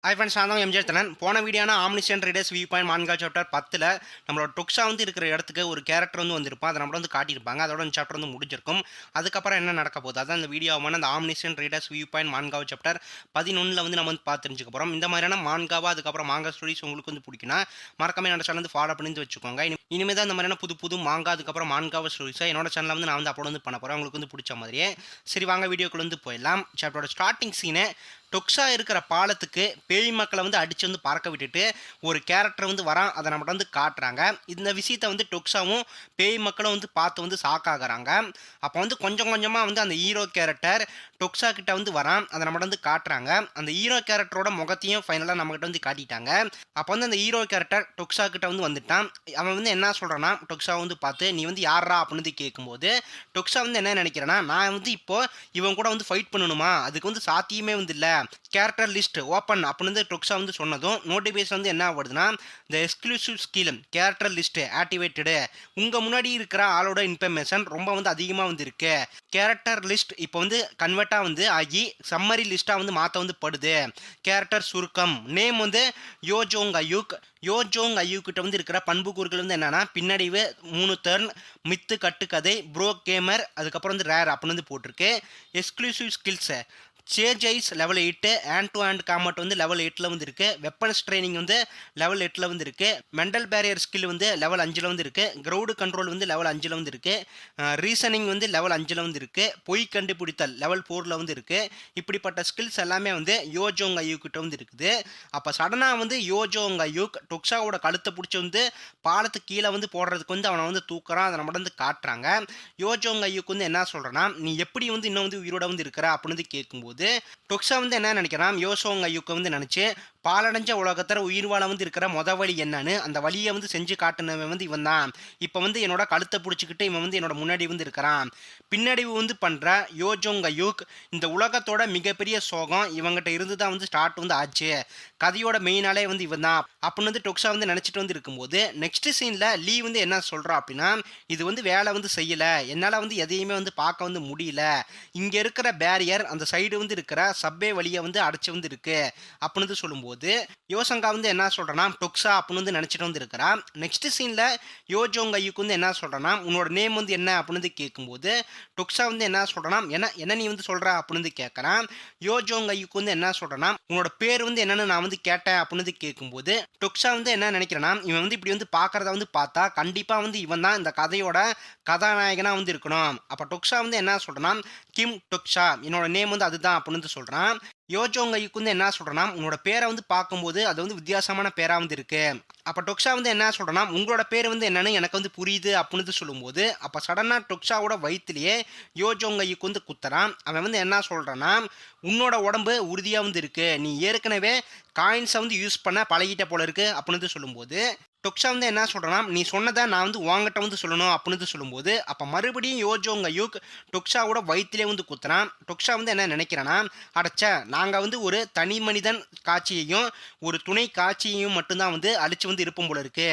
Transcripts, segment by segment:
Hi friends, நான் தான் எம்ஜே தனன். போன வீடியோனா omniscient readers view point manga chapter 10ல் நம்மளோட டொக்ஸா வந்து இருக்கிற இடத்துக்கு ஒரு கேரக்டர் வந்து வந்திருப்பான். அதை நம்மள வந்து காட்டியிருப்பாங்க. அதோட இந்த சாப்டர் வந்து முடிஞ்சிருக்கும். அதுக்கப்புறம் என்ன நடக்க போகுது, அதான் இந்த வீடியோவான அந்த omniscient readers view point manga chapter 11ல் வந்து நம்ம வந்து பார்த்து தெரிஞ்சுக்க போகிறோம். இந்த மாதிரியான மான்காவா அதுக்கப்புறம் மாங்கா ஸ்டோரிஸ் உங்களுக்கு வந்து பிடிக்குன்னா மறக்காம என்னோட சேனல் வந்து ஃபாலோ பண்ணி வச்சுக்கோங்க. இனிமேல் தான் இந்த மாதிரியான புது புது மாங்கா அதுக்கப்புறம் மான்காவா ஸ்டோரிஸை என்னோட சேனலில் வந்து நான் வந்து அப்லோட் வந்து பண்ண போகிறேன். உங்களுக்கு வந்து பிடிச்ச மாதிரியே. சரி, வாங்க வீடியோக்குள்ள வந்து போயிடலாம். சாப்டரோட ஸ்டார்டிங் சீனு, டொக்ஸா இருக்கிற பாலத்துக்கு பேய் மக்களை வந்து அடிச்சு வந்து பறக்க விட்டுட்டு ஒரு கேரக்டர் வந்து வரான். அதை நம்மகிட்ட வந்து காட்டுறாங்க. இந்த விஷயத்த வந்து டொக்ஸாவும் பேய் மக்களும் வந்து பார்த்து வந்து ஷாக்காகிறாங்க. அப்போ வந்து கொஞ்சம் கொஞ்சமாக வந்து அந்த ஹீரோ கேரக்டர் டொக்ஸா கிட்ட வந்து வரான். அதை நம்மகிட்ட வந்து காட்டுறாங்க. அந்த ஹீரோ கேரக்டரோட முகத்தையும் ஃபைனலாக நம்மகிட்ட வந்து காட்டிட்டாங்க. அப்போ வந்து அந்த ஹீரோ கேரக்டர் டொக்ஸா கிட்ட வந்து வந்துட்டான். அவன் வந்து என்ன சொல்கிறான்னா, டொக்ஸா வந்து பார்த்து நீ வந்து யாரா அப்படின்னு கேட்கும்போது டொக்ஸா வந்து என்ன நினைக்கிறேன்னா, நான் வந்து இப்போ இவன் கூட வந்து ஃபைட் பண்ணணுமா, அதுக்கு வந்து சாத்தியமே வந்து இல்லை, கேரக்டர் லிஸ்ட் ஓப்பன் அப்படின்னு வந்து டொக்ஸா வந்து சொன்னதும் நோட்டிஃபிகேஷன் வந்து என்ன ஆகுதுன்னா, இந்த exclusive skill character list activated, உங்கள் முன்னாடி இருக்கிற ஆளோட இன்ஃபர்மேஷன் ரொம்ப வந்து அதிகமாக வந்து இருக்கு. கேரக்டர் லிஸ்ட் இப்போ வந்து கன்வெர்ட்டாக வந்து ஆகி சம்மரி லிஸ்ட்டாக வந்து மாற்ற வந்து படுது. கேரக்டர் சுருக்கம் நேம் வந்து யோஜோங் அயூக். யோஜோங் அயூக் கிட்ட வந்து இருக்கிற பண்புக்கூறுகள் வந்து என்னன்னா, பின்னடைவு, 3 டர்ன், மித்து கட்டுக்கதை, ப்ரோ கேமர், அதுக்கப்புறம் வந்து ரேர் அப்படின்னு வந்து போட்டிருக்கு. எக்ஸ்க்ளூசிவ் ஸ்கில்ஸ் சேஜ் ஐஸ் level 8, hand to hand combat வந்து லெவல் 8ல் வந்து இருக்கு. வெப்பன்ஸ் ட்ரைனிங் வந்து லெவல் 8ல் வந்து இருக்கு. மென்டல் பேரியர் ஸ்கில் வந்து லெவல் 5ல் வந்து இருக்கு. கிரவுடு கண்ட்ரோல் வந்து லெவல் 5ல் வந்து இருக்கு. ரீசனிங் வந்து லெவல் 5ல் வந்து இருக்கு. பொய் கண்டுபிடித்தல் லெவல் 4ல் வந்து இருக்கு. இப்படிப்பட்ட ஸ்கில்ஸ் எல்லாமே வந்து யோஜோங் அயூக் கிட்ட வந்து இருக்குது. அப்போ சடனாக வந்து யோஜோங் அயூக் டொக்ஸாவோட கழுத்தை பிடிச்சி வந்து பாலத்துக்கு கீழே வந்து போடுறதுக்கு வந்து அவனை வந்து தூக்குறான். அதை நம்ம வந்து காட்டுறாங்க. யோஜோங் அயூக் வந்து என்ன சொல்றான்னா, நீ எப்படி வந்து இன்னும் வந்து உயிரோட வந்து இருக்கிற அப்படின்னு கேட்கும்போது டொக்ஸா வந்து என்ன நினைக்கிறான், யோசோங் அயூக்கை வந்து நினைச்சு பாலடைஞ்ச உலகத்தில் உயிர் வாழ வந்து இருக்கிற வழி என்னன்னு அந்த வழியை வந்து செஞ்சு காட்டுனவன் வந்து இவன் தான். இப்போ வந்து என்னோட கழுத்தை பிடிச்சிக்கிட்டு இவன் வந்து என்னோட முன்னாடி வந்து இருக்கிறான். பின்னடைவு வந்து பண்ற யோஜோங் அயூக் இந்த உலகத்தோட மிகப்பெரிய சோகம் இவங்கிட்ட இருந்து தான் வந்து ஸ்டார்ட் வந்து ஆச்சு. கதையோட மெயினாலே வந்து இவன் தான் அப்படின்னு வந்து டொக்ஸா வந்து நினைச்சிட்டு வந்து இருக்கும்போது நெக்ஸ்ட் சீன்ல லீ வந்து என்ன சொல்றா அப்படின்னா, இது வந்து வேலை வந்து செய்யல, என்னால் வந்து எதையுமே வந்து பார்க்க வந்து முடியல, இங்க இருக்கிற பேரியர் அந்த சைடு வந்து இருக்கிற சப்பே வழியை வந்து அடைச்சு வந்து இருக்கு அப்படின்னு சொல்லும்போது யோசங்கா வந்து என்ன சொல்றேன்னா, டொக்ஸா அப்படின்னு வந்து நினைச்சிட்டு வந்து இருக்கிறா. நெக்ஸ்ட் சீன்ல யோஜோங் ஐயுக்கு வந்து என்ன சொல்றேன்னா, உன்னோட நேம் வந்து என்ன அப்படின்னு கேட்கும்போது டொக்ஸா வந்து என்ன சொல்றேன்னா, என்ன என்ன நீ வந்து சொல்ற அப்படின்னு கேட்கறான். யோஜோங் ஐயுக்கு வந்து என்ன சொல்றேன்னா, உன்னோட பேர் வந்து என்னன்னு நான் வந்து கேட்டேன் அப்படின்னு கேட்கும்போது டொக்ஸா வந்து என்ன நினைக்கிறேன்னா, இவன் வந்து இப்படி வந்து பார்க்கறத வந்து பார்த்தா கண்டிப்பா வந்து இவன் தான் இந்த கதையோட கதாநாயகனா வந்து இருக்கணும். அப்ப டொக்ஸா வந்து என்ன சொல்றேன்னா, கிம் டொக்ஸா என்னோட நேம் வந்து அதுதான் அப்படின்னு வந்து சொல்றான். யோஜோங் ஐயுக்கு வந்து என்ன சொல்றேன்னா, உன்னோட பேரை வந்து பார்க்கும்போது அது வந்து வித்தியாசமான பேரா வந்து இருக்கு. அப்ப டொக்ஸா வந்து என்ன சொல்றேன்னா, உங்களோட பேர் வந்து என்னன்னு எனக்கு வந்து புரியுது அப்படின்னு சொல்லும்போது அப்ப சடனா டொக்ஸாவோட வயிற்றுலயே யோஜோங் ஐயுக்கு வந்து குத்துறான். அவன் வந்து என்ன சொல்றான்னா, உன்னோட உடம்பு உறுதியா வந்து இருக்கு, நீ ஏற்கனவே காயின்ஸை வந்து யூஸ் பண்ண பழகிட்ட போல இருக்கு அப்படின்னு சொல்லும்போது டொக்ஸா வந்து என்ன சொல்றேன்னா, நீ சொன்னதை நான் வந்து உன்கிட்ட வந்து சொல்லணும் அப்படின்னு சொல்லும்போது அப்ப மறுபடியும் யோஜோங் அயூக் டொக்ஸாவோட வயிற்றிலே வந்து குத்துறான். டொக்ஸா வந்து என்ன நினைக்கிறேன்னா, அடைச்ச நாங்கள் வந்து ஒரு தனி மனிதன் காட்சியையும் ஒரு துணை காட்சியையும் மட்டும்தான் வந்து அழிச்சு வந்து இருப்போம் போல இருக்கு.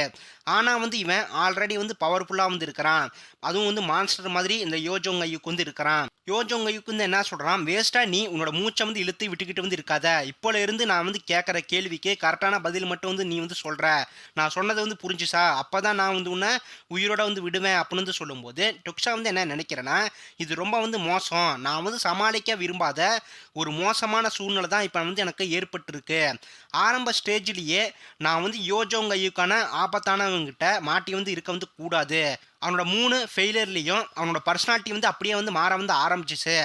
ஆனால் வந்து இவன் ஆல்ரெடி வந்து பவர்ஃபுல்லாக வந்து இருக்கிறான். அதுவும் வந்து மான்ஸ்டர் மாதிரி இந்த யோஜோங் ஐயுக்கு வந்து இருக்கிறான். யோஜோங் ஐயுக்கு வந்து என்ன சொல்கிறான், வேஸ்ட்டாக நீ உன்னோட மூச்சை வந்து இழுத்து விட்டுக்கிட்டு வந்து இருக்காத, இப்போல இருந்து நான் வந்து கேட்குற கேள்விக்கு கரெக்டான பதில் மட்டும் வந்து நீ வந்து சொல்கிற, நான் சொன்னதை வந்து புரிஞ்சுசா, அப்போ தான் நான் வந்து உன்னை உயிரோட வந்து விடுவேன் அப்படின்னு வந்து சொல்லும்போது டொக்ஸா வந்து என்ன நினைக்கிறேன்னா, இது ரொம்ப வந்து மோசம், நான் வந்து சமாளிக்க விரும்பாத ஒரு மோசமான சூழ்நிலை தான் இப்போ வந்து எனக்கு ஏற்பட்டிருக்கு. ஆரம்ப ஸ்டேஜ்லேயே நான் வந்து யோஜோங் ஐயுக்கான ஆபத்தானவங்கிட்ட மாட்டி வந்து இருக்க வந்து கூடாது. அவனோட 3 ஃபெயிலியர்லேயும் அவனோட பர்சனாலிட்டி வந்து அப்படியே வந்து மாற வந்து ஆரம்பிச்சிச்சு.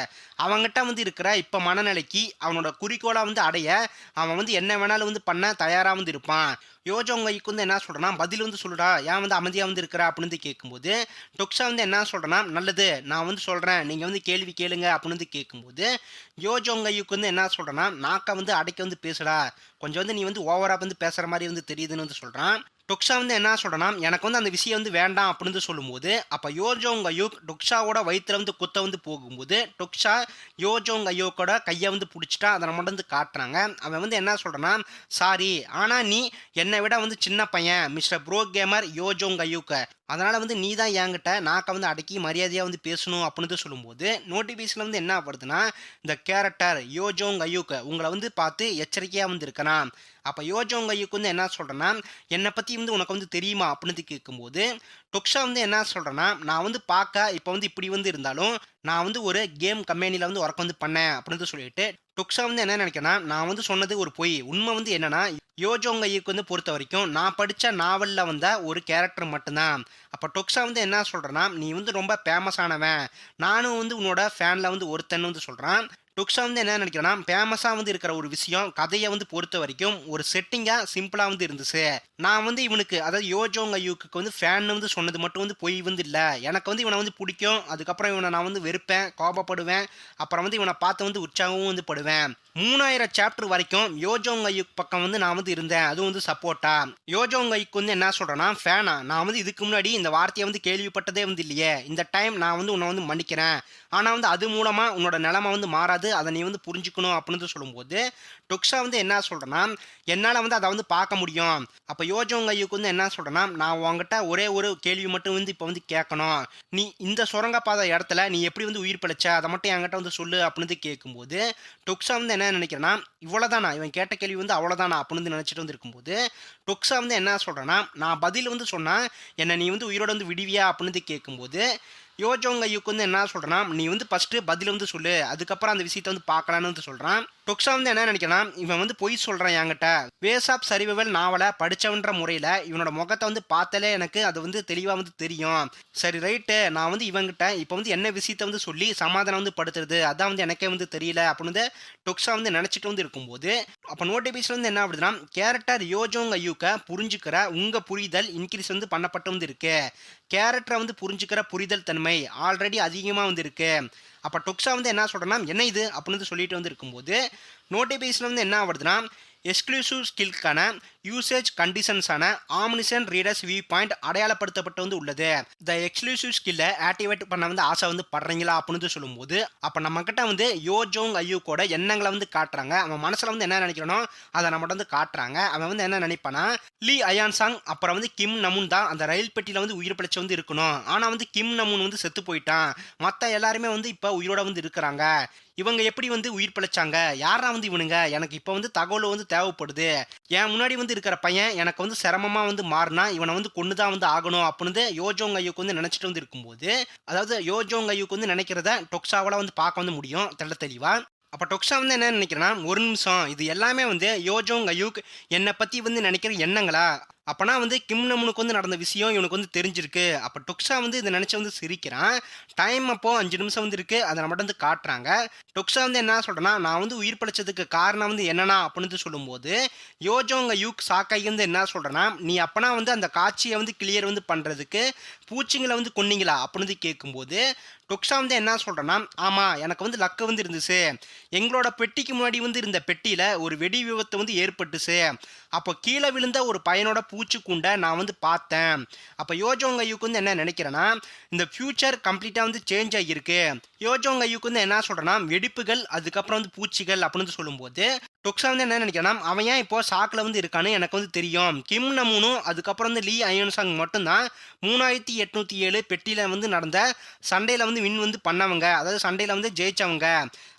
அவங்ககிட்ட வந்து இருக்கிற இப்போ மனநிலைக்கு அவனோட குறிக்கோளை வந்து அடைய அவன் வந்து என்ன வேணாலும் வந்து பண்ண தயாராக வந்து இருப்பான். யோஜோங் ஐக்கு வந்து என்ன சொல்கிறேன்னா, பதில் வந்து சொல்லுடா, ஏன் வந்து அமைதியாக வந்து இருக்கிற அப்படின்னு வந்து கேட்கும்போது டொக்ஸா வந்து என்ன சொல்கிறேன்னா, நல்லது நான் வந்து சொல்கிறேன், நீங்கள் வந்து கேள்வி கேளுங்க அப்படின்னு வந்து கேட்கும்போது யோஜோங் ஐக்கு வந்து என்ன சொல்கிறேன்னா, நாக்கை வந்து அடைக்க வந்து பேசுடா, கொஞ்சம் வந்து நீ வந்து ஓவராக வந்து பேசுகிற மாதிரி வந்து தெரியுதுன்னு வந்து சொல்கிறான். டொக்ஷா வந்து என்ன சொல்றேன்னா, எனக்கு வந்து அந்த விஷயம் வந்து வேண்டாம் அப்படின்னு சொல்லும்போது, அப்ப யோஜோங் அயூக் டொக்ஷாவோட வயித்துல வந்து குத்த வந்து போகும்போது, டொக்ஷா யோஜோங் அயூக்கோட கைய வந்து புடிச்சுட்டா, அத நம்மட்ட வந்து காட்டுறாங்க. அவன் வந்து என்ன சொல்றான்னா, "சாரி, ஆனா நீ என்ன விட வந்து சின்ன பையன் மிஸ்டர் ப்ரோ கேமர் யோஜோங் அயூக்க. அதனால வந்து நீ தான் என்கிட்ட நாக்க வந்து அடக்கி மரியாதையா வந்து பேசணும்" அப்படின்னு சொல்லும்போது, நோட்டிஃபிகேஷன்ல வந்து என்ன வருதுன்னா, இந்த கேரக்டர் யோஜோங் அயூக்க உங்கள வந்து பார்த்து எச்சரிக்கையா வந்து இருக்கிறான். அப்ப யோஜோங் அயூக் வந்து என்ன சொல்றேன்னா, "என்ன பத்தி வந்து உனக்கு வந்து தெரியுமா?" அப்படின்னு கேட்கும்போது, டொக்ஷா வந்து என்ன சொல்றேன்னா, "நான் வந்து பார்க்க இப்ப வந்து இப்படி வந்து இருந்தாலும், நான் வந்து ஒரு கேம் கம்பெனில வந்து வொர்க் வந்து பண்ணேன்" அப்படின்னு சொல்லிட்டு, டொக்ஷா வந்து என்ன நினைக்கிறேன்னா, நான் வந்து சொன்னது ஒரு பொய். உண்மை வந்து என்னன்னா, யோஜோங் அய்யூக்கு வந்து பொறுத்தவரைக்கும், நான் படிச்ச நாவல்ல வந்த ஒரு கேரக்டர் மட்டும் தான். அப்ப டொக்ஷா வந்து என்ன சொல்றேன்னா, "நீ வந்து ரொம்ப ஃபேமஸ் ஆனவன். நானும் வந்து உன்னோட ஃபேன்ல வந்து ஒருத்தன்னு" வந்து சொல்றான். டொக்ஷா வந்து என்ன நினைக்கிறேன்னா, ஃபேமஸா வந்து இருக்கிற ஒரு விஷயம், கதைய வந்து பொறுத்தவரைக்கும் ஒரு செட்டிங்கா சிம்பிளா வந்து இருந்துச்சு. நான் வந்து இவனுக்கு அதாவது யோஜோங் அய்யூக்கு வந்து ஃபேன்னு வந்து சொன்னது மட்டும் வந்து பொய் வந்து இல்ல. எனக்கு வந்து இவன வந்து புடிக்கும். அதுக்கப்புறம் இவன நான் வந்து வெறுப்பேன், கோபப்படுவேன். அப்புறம் வந்து இவன பார்த்து வந்து உற்சாகமும் வந்து படுவேன். 3000 சாப்டர் வரைக்கும் யோஜோங் அய்யூக் பக்கம் வந்து நான் வந்து இருந்தேன். அதுவும் வந்து சப்போர்ட்டா. யோஜோங் அய்யூக் வந்து என்ன சொல்றேன்னா, ஃபேனா நான் வந்து இதுக்கு முன்னாடி இந்த வார்த்தைய வந்து கேள்விப்பட்டதே வந்து இல்லையே. இந்த டைம் நான் வந்து உன்ன வந்து மன்னிக்கிறேன். ஆனா வந்து அது மூலமா உன்னோட நிலைமை வந்து மாறாது. அத நீ வந்து புரிஞ்சுக்கணும் அப்படின்னு சொல்லும்போது, டொக்ஷா வந்து என்ன சொல்றேன்னா, என்னால வந்து அத வந்து பார்க்க முடியும். அப்ப யோஜோங் அய்யூக்கு வந்து என்ன சொல்றேன்னா, நான் உன்கிட்ட ஒரே ஒரு கேள்வி மட்டும் வந்து இப்ப வந்து கேட்கணும். நீ இந்த சுரங்கப்பாதை இடத்துல நீ எப்படி வந்து உயிர் பிழைச்ச? அத மட்டும் என்கிட்ட வந்து சொல்லு அப்படின்னு கேட்கும்போது, டொக்ஷா வந்து என்ன நினைக்கிறேன்னா, இவ்வளவுதானா? இவன் கேட்ட கேள்வி வந்து அவ்வளவுதானா? அப்படின்னு வந்து நினைச்சிட்டு வந்து இருக்கும்போது, டொக்ஷா வந்து என்ன சொல்றேன்னா, நான் பதில் வந்து சொன்னா, என்ன நீ வந்து உயிரோட வந்து விடுவியா? அப்படின்னு கேட்கும்போது, யோஜோங் அய்யூக்கு வந்து என்ன சொல்றேன்னா, நீ வந்து ஃபர்ஸ்ட் பதில் வந்து சொல்லு. அதுக்கப்புறம் அந்த விஷயத்த வந்து பார்க்கலாம்னு வந்து சொல்றான். டொக்ஷா வந்து என்ன நினைக்கிறான்னா, இவன் வந்து பொய் சொல்றான் என்கிட்ட. வேஸ் ஆஃப் சர்வைவல் நாவல படிச்சவன்ற முறையில இவனோட முகத்த வந்து பார்த்தாலே எனக்கு அது வந்து தெளிவா வந்து தெரியும். சரி ரைட்டு, நான் வந்து இவன்கிட்ட இப்ப வந்து என்ன விஷயத்த வந்து சொல்லி சமாதானம் வந்து படுத்துறது. அதான் வந்து எனக்கே வந்து தெரியல அப்படின்னு வந்து டொக்ஷா வந்து நினைச்சிட்டு வந்து இருக்கும்போது, அப்ப நோட்டிபிகேஷன் வந்து என்ன ஆகுதுன்னா, கேரக்டர் யோஜோங் அய்யூக்க புரிஞ்சுக்கிற உங்க புரிதல் இன்கிரீஸ் வந்து பண்ணப்பட்டு வந்து இருக்கு. கேரக்டரை வந்து புரிஞ்சுக்கிற புரிதல் தன்மை ஆல்ரெடி அதிகமா வந்து இருக்கு. அப்ப டொக்ஷா வந்து என்ன சொல்றேன்னா, "என்ன இது?" அப்படின்னு வந்து சொல்லிட்டு வந்து இருக்கும்போது, நோட்டிபிகேஷன்ல வந்து என்ன ஆவுதுன்னா, எக்ஸ்க்ளூசிவ் ஸ்கில்க்கான யூசேஜ் கண்டிஷன்ஸான ஆம்னிசன் ரீடர்ஸ் வியூ பாயிண்ட் அடையாளப்படுத்தப்பட்டு வந்து உள்ளது. இந்த எக்ஸ்க்ளூசிவ் ஸ்கில்லை ஆக்டிவேட் பண்ண வந்து ஆசை வந்து படுறீங்களா அப்படின்னு வந்து சொல்லும்போது, அப்ப நம்ம கிட்ட வந்து யோஜோங் அய்யூக்கோட எண்ணங்களை வந்து காட்டுறாங்க. அவன் மனசுல வந்து என்ன நினைக்கிறானோ அதை நம்மகிட்ட வந்து காட்டுறாங்க. அவன் வந்து என்ன நினைப்பானா, லீ அயான் சாங் அப்புறம் வந்து கிம் நமூன் தான் அந்த ரயில் பெட்டியில வந்து உயிர் பிழைச்சு வந்து இருக்கணும். ஆனா வந்து கிம் நமூன் வந்து செத்து போயிட்டான். மத்த எல்லாருமே வந்து இப்ப உயிரோட வந்து இருக்கிறாங்க. இவங்க எப்படி வந்து உயிர் பிழைச்சாங்க? யாரா வந்து இவனுங்க? எனக்கு இப்ப வந்து தகவல் வந்து தேவைப்படுது. என் முன்னாடி வந்து இருக்கிற பையன் எனக்கு வந்து சிரமமா வந்து மாறுனா, இவன வந்து கொன்னு தான் வந்து ஆகணும் அப்படின்னு யோஜோங் அய்யூக்கு வந்து நினைச்சிட்டு வந்து இருக்கும்போது, அதாவது யோஜோங் அய்யூக்கு வந்து நினைக்கிறத டொக்ஷாவால வந்து பார்க்க வந்து முடியும் தெள்ளத்தெளிவா. அப்ப டொக்ஷா வந்து என்ன நினைக்கிறேன்னா, ஒரு நிமிஷம் இது எல்லாமே வந்து யோஜோங் அய்யூக் என்ன பத்தி வந்து நினைக்கிற எண்ணங்களா? அப்பனா வந்து கிம் நமூனுக்கு வந்து நடந்த விஷயம் இவனுக்கு வந்து தெரிஞ்சிருக்கு. அப்ப டொக்ஷா வந்து இத நினைச்சு வந்து சிரிக்கிறான். டைம் அப்போ 5 நிமிஷம் வந்து இருக்கு. அத நம்மட்ட வந்து காட்டுறாங்க. டொக்ஷா வந்து என்ன சொல்றேன்னா, நான் வந்து உயிர் பிழைச்சதுக்கு காரணம் வந்து என்னன்னா அப்படின்னு சொல்லும்போது, யோஜோங் அய்யூக் ஷாக்காகி வந்து என்ன சொல்றேன்னா, "நீ அப்பனா வந்து அந்த காட்சிய வந்து கிளியர் வந்து பண்றதுக்கு பூச்சிங்கள வந்து கொன்னீங்களா?" அப்படின்னு கேட்கும்போது, டொக்ஷா வந்து என்ன சொல்றேன்னா, "ஆமா, எனக்கு வந்து லக் வந்து இருந்துச்சு. எங்களோட பெட்டிக்கு முன்னாடி வந்து இருந்த பெட்டியில ஒரு வெடி விபத்து வந்து ஏற்பட்டுச்சு. அப்போ கீழ விழுந்த ஒரு பையனோட பூச்சிக்கூண்ட நான் வந்து பார்த்தேன். அப்ப யோஜோங் அய்யூக்கு வந்து என்ன நினைக்கிறேன்னா, இந்த ஃபியூச்சர் கம்ப்ளீட்டா வந்து சேஞ்ச் ஆகியிருக்கு. யோஜோங் அய்யூக்கு வந்து என்ன சொல்றேன்னா, வெடிப்புகள், அதுக்கப்புறம் வந்து பூச்சிகள் அப்படின்னு வந்து சொல்லும்போது, டொக்ஸா வந்து என்ன நினைக்கிறேன்னா, அவன் ஏன் இப்போ ஷாக்ல வந்து இருக்கான்னு எனக்கு வந்து தெரியும். கிம் நமூனும், அதுக்கப்புறம் வந்து லீ அயோன்சாங் மட்டும் தான் 3807 பெட்டியில வந்து நடந்த சண்டையில வந்து வின் வந்து பண்ணவங்க. அதாவது சண்டையில வந்து ஜெயிச்சவங்க.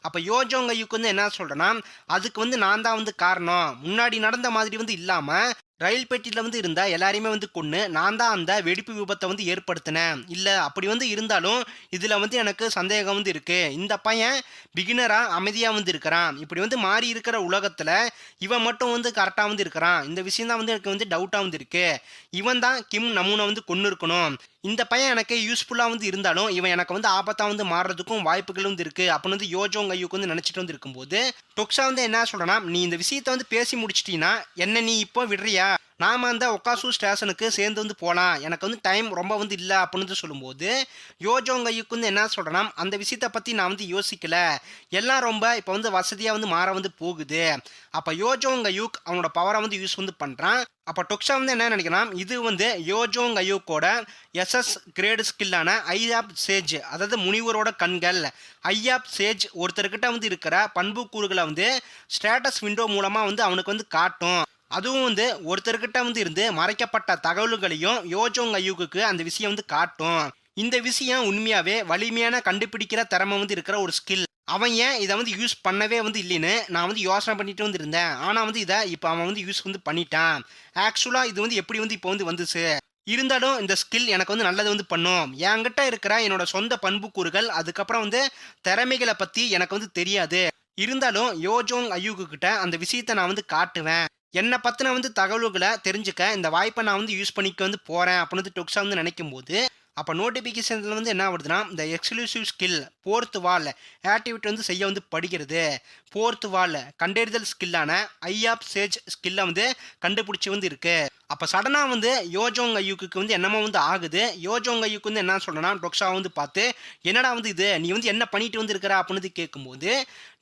அப்ப யோஜோங் அய்யூக்கு வந்து என்ன சொல்றேன்னா, அதுக்கு வந்து நான் தான் வந்து காரணம். முன்னாடி நடந்த மாதிரி வந்து இல்லாம, ரயில் பெட்டியில வந்து இருந்த எல்லாரையுமே வந்து கொன்னு, நான் தான் அந்த வெடிப்பு விபத்த வந்து ஏற்படுத்தினேன். இல்ல அப்படி வந்து இருந்தாலும், இதுல வந்து எனக்கு சந்தேகம் வந்து இருக்கு. இந்த பையன் பிகினரா அமைதியா வந்து இருக்கிறான். இப்படி வந்து மாறி இருக்கிற உலகத்துல, இவன் மட்டும் வந்து கரெக்ட்டா வந்து இருக்கிறான். இந்த விஷயம் தான் வந்து எனக்கு வந்து டவுட்டா வந்து இருக்கு. இவன் தான் கிம் நமூன வந்து கொன்னுருக்கணும். இந்த பையன் எனக்கு யூஸ்ஃபுல்லா வந்து இருந்தாலும், இவன் எனக்கு வந்து ஆபத்தா வந்து மாறுறதுக்கும் வாய்ப்புகள் வந்து இருக்கு. அப்படின்னு வந்து யோஜோங் அய்யூக்கு வந்து நினைச்சிட்டு வந்து இருக்கும்போது, டொக்ஸா வந்து என்ன சொல்றேன்னா, "நீ இந்த விஷயத்த வந்து பேசி முடிச்சிட்டீன்னா, என்ன நீ இப்போ விடுறியா? நாம அந்த ஒக்காசு ஸ்டேஷனுக்கு சேர்ந்து வந்து போலாம். எனக்கு வந்து டைம் ரொம்ப வந்து இல்ல அப்படின்னு வந்து சொல்லும்போது, யோஜோங் ஐயுக்கு வந்து என்ன சொல்றேன்னா, அந்த விஷயத்த பத்தி நான் வந்து யோசிக்கல. எல்லாம் ரொம்ப இப்ப வந்து வசதியா வந்து மாற வந்து போகுது. அப்ப யோஜோங் ஐயுக் அவனோட பவர வந்து யூஸ் வந்து பண்றான். அப்ப டொக்ஸா வந்து என்ன நினைக்கிறான், இது வந்து யோஜோங் ஐயுக்கோட SS great ஸ்கில்லான I app Sage, அதாவது முனிவரோட கண்கள். ஐ ஆப் சேஜ் ஒருத்தர்கிட்ட வந்து இருக்கிற பண்புக்கூறுகளை வந்து ஸ்டேட்டஸ் விண்டோ மூலமா வந்து அவனுக்கு வந்து காட்டும். அதுவும் வந்து ஒருத்தர்கிட்ட வந்து இருந்து மறைக்கப்பட்ட தகவல்களையும் யோஜோங் ஐயுக்கு அந்த விஷயம் வந்து காட்டும். இந்த விஷயம் உண்மையாவே வலிமையான கண்டுபிடிக்கிற திறமை வந்து இருக்கிற ஒரு ஸ்கில். அவன் ஏன் இதை வந்து யூஸ் பண்ணவே வந்து இல்லைன்னு நான் வந்து யோசனை பண்ணிட்டு வந்து இருந்தேன். ஆனா வந்து இதை இப்போ அவன் வந்து யூஸ் வந்து பண்ணிட்டான். ஆக்சுவலா இது வந்து எப்படி வந்து இப்போ வந்து வந்துச்சு. இருந்தாலும் இந்த ஸ்கில் எனக்கு வந்து நல்லது வந்து பண்ணும். என்கிட்ட இருக்கிற என்னோட சொந்த பண்புக்கூறுகள் அதுக்கப்புறம் வந்து திறமைகளை பத்தி எனக்கு வந்து தெரியாது. இருந்தாலும் யோஜோங் ஐயுகு கிட்ட அந்த விஷயத்த நான் வந்து காட்டுவேன். என்ன பத்தின வந்து தகவல்களை தெரிஞ்சுக்க இந்த வாய்ப்பை நான் வந்து யூஸ் பண்ணிக்க வந்து போறேன் அப்படின்னு வந்து டொக்ஸா வந்து நினைக்கும் போது, அப்போ நோட்டிஃபிகேஷன்ல வந்து என்ன வருதுன்னா, இந்த எக்ஸ்க்ளூசிவ் ஸ்கில் போர்த் வால் ஆக்டிவிட்டி வந்து செய்ய வந்து படுகிறது. போர்த் வால் கண்டறிதல் ஸ்கில்லான ஐ ஆப் சேஜ் ஸ்கில்லை வந்து கண்டுபிடிச்சி வந்து இருக்கு. அப்போ சடனாக வந்து யோஜோங் ஐயுக்கு வந்து என்னமோ வந்து ஆகுது. யோஜோங் ஐயுக்கு வந்து என்ன சொல்றேன்னா, டொக்ஸா வந்து பார்த்து என்னடா வந்து இது நீ வந்து என்ன பண்ணிட்டு வந்து இருக்கிற அப்படின்னு கேட்கும்போது,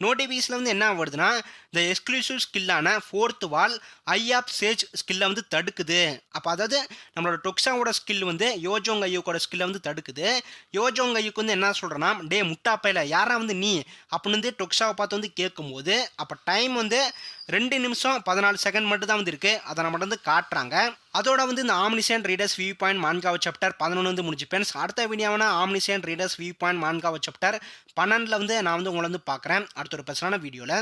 நோட்டிஃபிகேஷன்ல வந்து என்ன வருதுன்னா, இந்த exclusive ஸ்கில்லான fourth wall I app Sage ஸ்கில்லை வந்து தடுக்குது. அப்போ அதாவது நம்மளோட டொக்ஸாவோட ஸ்கில் வந்து யோஜோங் ஐயுக்கோட ஸ்கில்லை வந்து தடுக்குது. யோஜோங் ஐயுக்கு வந்து என்ன சொல்றேன்னா, டே முட்டாப்பையில யாரா வந்து நீ அப்படின்னு வந்து டொக்ஸாவை பார்த்து வந்து கேட்கும்போது, அப்போ டைம் வந்து 2 நிமிஷம் 14 செகண்ட் மட்டும் தான் வந்து இருக்கு. அதை நம்ம வந்து காட்டுறாங்க. அதோட வந்து இந்த ஆம்னிஷியன் ரீடர்ஸ் வியூ பாயிண்ட் மான்காவ சாப்டர் 11 வந்து முடிச்சு ஃப்ரெண்ட்ஸ். அடுத்த வீடியோவான ஆம்னிஷியன் ரீடர்ஸ் வியூ பாயிண்ட் மான்காவ சாப்டர் 12ல வந்து நான் வந்து உங்களை வந்து பார்க்குறேன் அடுத்த ஒரு பெஸ்டான வீடியோவில்.